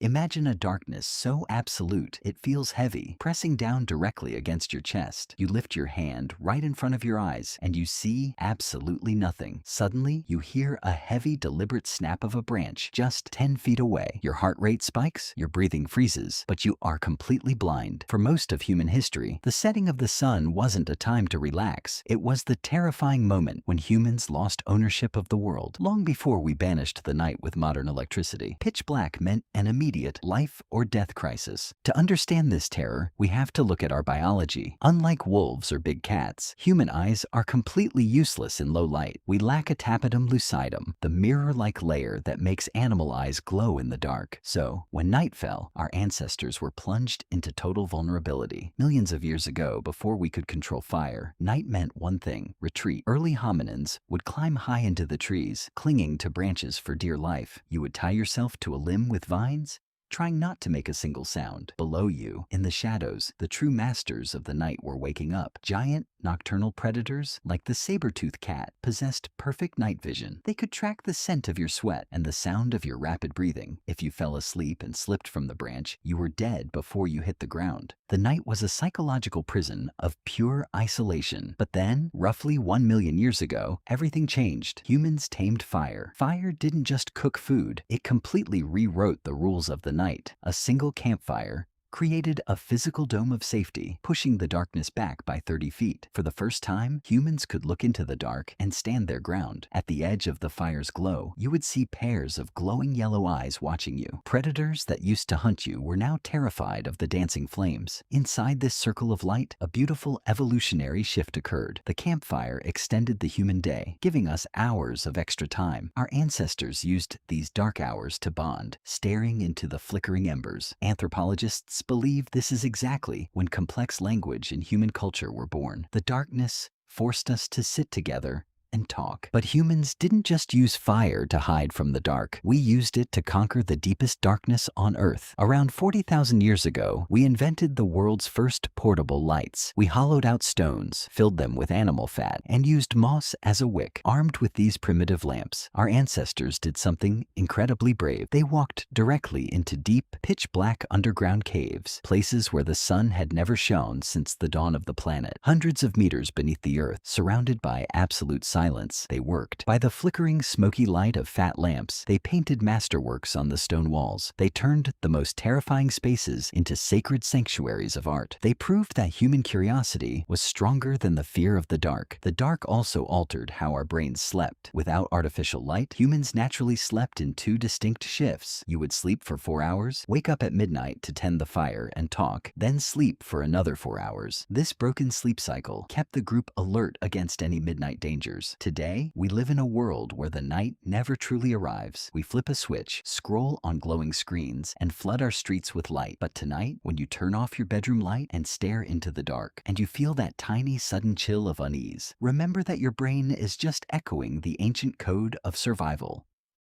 Imagine a darkness so absolute it feels heavy, pressing down directly against your chest. You lift your hand right in front of your eyes and you see absolutely nothing. Suddenly, you hear a heavy, deliberate snap of a branch just 10 feet away. Your heart rate spikes, your breathing freezes, but you are completely blind. For most of human history, the setting of the sun wasn't a time to relax. It was the terrifying moment when humans lost ownership of the world. Long before we banished the night with modern electricity, pitch black meant an immediate life or death crisis. To understand this terror, we have to look at our biology. Unlike wolves or big cats, human eyes are completely useless in low light. We lack a tapetum lucidum, the mirror-like layer that makes animal eyes glow in the dark. So, when night fell, our ancestors were plunged into total vulnerability. Millions of years ago, before we could control fire, night meant one thing: retreat. Early hominins would climb high into the trees, clinging to branches for dear life. You would tie yourself to a limb with vines, trying not to make a single sound. Below you, in the shadows, the true masters of the night were waking up. Giant, nocturnal predators, like the sabertooth cat, possessed perfect night vision. They could track the scent of your sweat and the sound of your rapid breathing. If you fell asleep and slipped from the branch, you were dead before you hit the ground. The night was a psychological prison of pure isolation. But then, roughly 1 million years ago, everything changed. Humans tamed fire. Fire didn't just cook food, it completely rewrote the rules of the night. A single campfire created a physical dome of safety, pushing the darkness back by 30 feet. For the first time, humans could look into the dark and stand their ground. At the edge of the fire's glow, you would see pairs of glowing yellow eyes watching you. Predators that used to hunt you were now terrified of the dancing flames. Inside this circle of light, a beautiful evolutionary shift occurred. The campfire extended the human day, giving us hours of extra time. Our ancestors used these dark hours to bond, staring into the flickering embers. Anthropologists believe this is exactly when complex language and human culture were born. The darkness forced us to sit together and talk. But humans didn't just use fire to hide from the dark. We used it to conquer the deepest darkness on Earth. Around 40,000 years ago, we invented the world's first portable lights. We hollowed out stones, filled them with animal fat, and used moss as a wick. Armed with these primitive lamps, our ancestors did something incredibly brave. They walked directly into deep, pitch-black underground caves, places where the sun had never shone since the dawn of the planet. Hundreds of meters beneath the Earth, surrounded by absolute silence, they worked. By the flickering, smoky light of fat lamps, they painted masterworks on the stone walls. They turned the most terrifying spaces into sacred sanctuaries of art. They proved that human curiosity was stronger than the fear of the dark. The dark also altered how our brains slept. Without artificial light, humans naturally slept in 2 distinct shifts. You would sleep for 4 hours, wake up at midnight to tend the fire and talk, then sleep for another 4 hours. This broken sleep cycle kept the group alert against any midnight dangers. Today, we live in a world where the night never truly arrives. We flip a switch, scroll on glowing screens, and flood our streets with light. But tonight, when you turn off your bedroom light and stare into the dark, and you feel that tiny, sudden chill of unease, remember that your brain is just echoing the ancient code of survival.